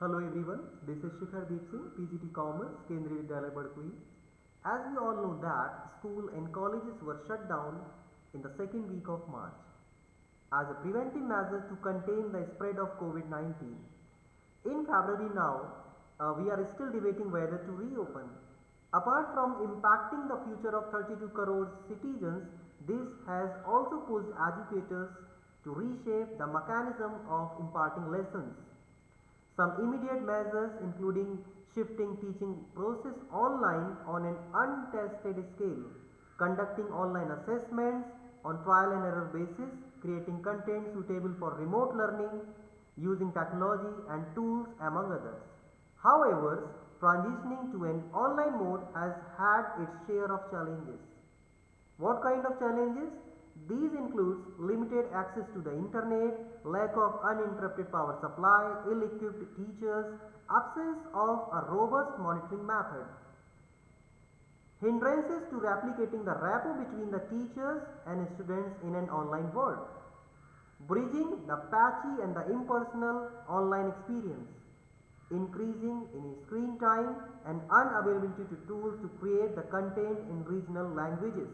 Hello everyone, this is Shikhar Deep Singh, PGT Commerce, Kendriya Vidyalaya Badkui. As we all know that school and colleges were shut down in the second week of March as a preventive measure to contain the spread of COVID-19. In February now, we are still debating whether to reopen. Apart from impacting the future of 32 crore citizens, this has also pushed educators to reshape the mechanism of imparting lessons. Some immediate measures including shifting teaching process online on an untested scale, conducting online assessments on trial and error basis, creating content suitable for remote learning, using technology and tools among others. However, transitioning to an online mode has had its share of challenges. What kind of challenges? These includes limited access to the internet, lack of uninterrupted power supply, ill-equipped teachers, absence of a robust monitoring method. Hindrances to replicating the rapport between the teachers and students in an online world. Bridging the patchy and the impersonal online experience. Increasing in screen time and unavailability to tools to create the content in regional languages.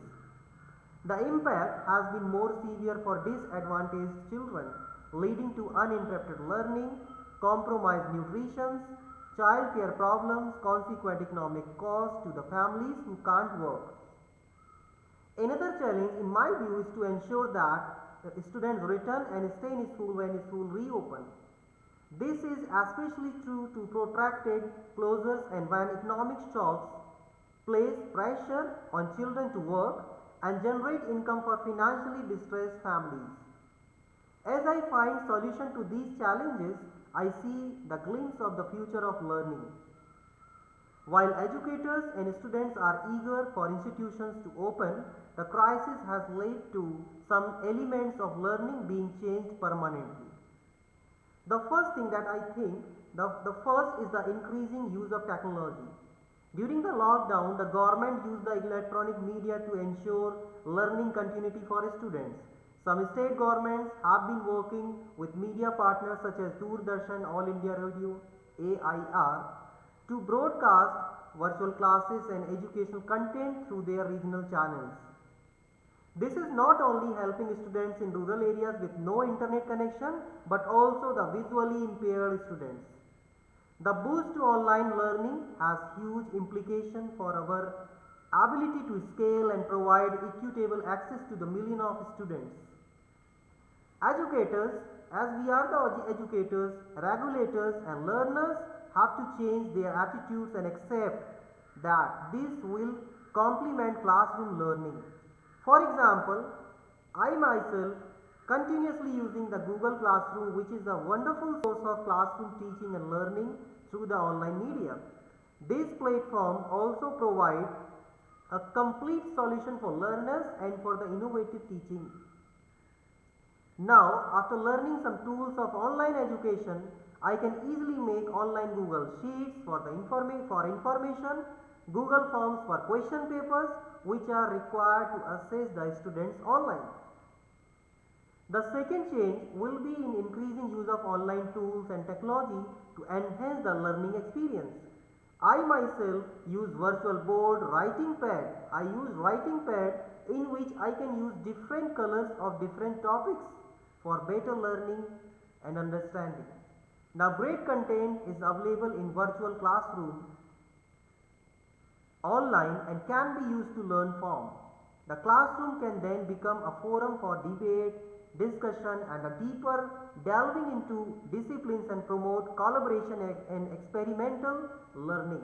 The impact has been more severe for disadvantaged children, leading to uninterrupted learning, compromised nutrition, child care problems, consequent economic cost to the families who can't work. Another challenge in my view is to ensure that students return and stay in school when school reopen. This is especially true to protracted closures and when economic shocks place pressure on children to work and generate income for financially distressed families. As I find solution to these challenges, I see the glimpse of the future of learning. While educators and students are eager for institutions to open, the crisis has led to some elements of learning being changed permanently. The first thing that I think, the first is the increasing use of technology. During the lockdown, the government used the electronic media to ensure learning continuity for students. Some state governments have been working with media partners such as Doordarshan, All India Radio, AIR, to broadcast virtual classes and educational content through their regional channels. This is not only helping students in rural areas with no internet connection, but also the visually impaired students. The boost to online learning has huge implications for our ability to scale and provide equitable access to the millions of students. Educators, as we are the educators, regulators and learners have to change their attitudes and accept that this will complement classroom learning. For example, I myself continuously using the Google Classroom, which is a wonderful source of classroom teaching and learning through the online media. This platform also provides a complete solution for learners and for the innovative teaching. Now, after learning some tools of online education, I can easily make online Google Sheets for information, Google Forms for question papers, which are required to assess the students online. The second change will be in increasing use of online tools and technology to enhance the learning experience. I myself use virtual board, writing pad. I use writing pad in which I can use different colors of different topics for better learning and understanding. Now great content is available in virtual classroom online and can be used to learn from. The classroom can then become a forum for debate, discussion and a deeper delving into disciplines and promote collaboration and experimental learning.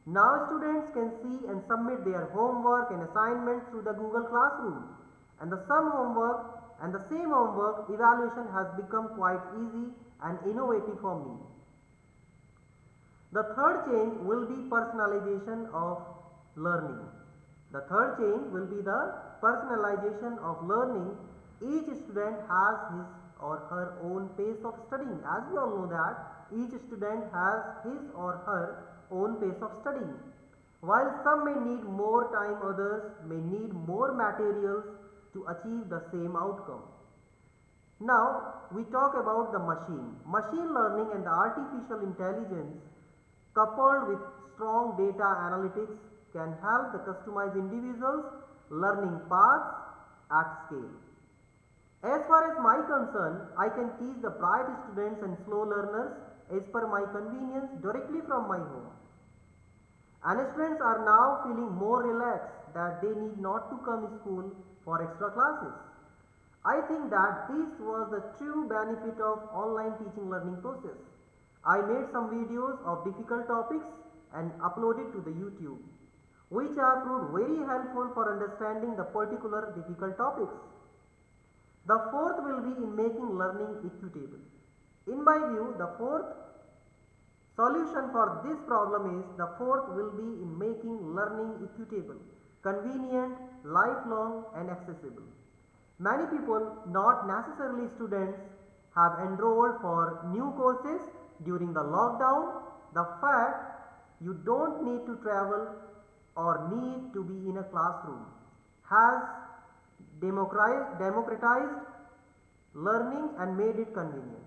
Now students can see and submit their homework and assignments through the Google Classroom and the same homework evaluation has become quite easy and innovative for me. The third change will be personalization of learning. The third change will be the personalization of learning. Each student has his or her own pace of studying. As we all know that each student has his or her own pace of studying. While some may need more time, others may need more materials to achieve the same outcome. Now we talk about the machine. Machine learning and the artificial intelligence coupled with strong data analytics can help the customized individuals learning paths at scale. As far as my concern, I can teach the bright students and slow learners as per my convenience directly from my home. And students are now feeling more relaxed that they need not to come to school for extra classes. I think that this was the true benefit of online teaching learning process. I made some videos of difficult topics and uploaded to the YouTube, which have proved very helpful for understanding the particular difficult topics. The fourth will be in making learning equitable. In my view, the fourth solution for this problem is the fourth will be in making learning equitable, convenient, lifelong and accessible. Many people, not necessarily students, have enrolled for new courses during the lockdown. The fact you don't need to travel or need to be in a classroom has democratized learning and made it convenient.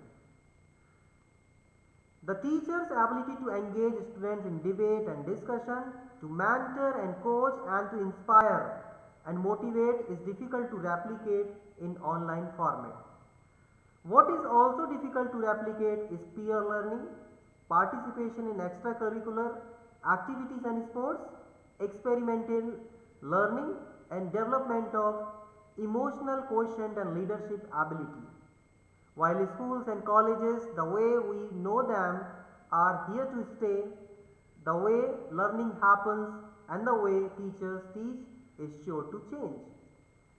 The teacher's ability to engage students in debate and discussion, to mentor and coach and to inspire and motivate is difficult to replicate in online format. What is also difficult to replicate is peer learning, participation in extracurricular activities and sports, experimental learning and development of emotional quotient and leadership ability. While schools and colleges, the way we know them, are here to stay, the way learning happens and the way teachers teach is sure to change.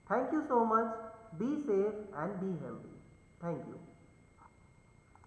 Thank you so much. Be safe and be healthy. Thank you.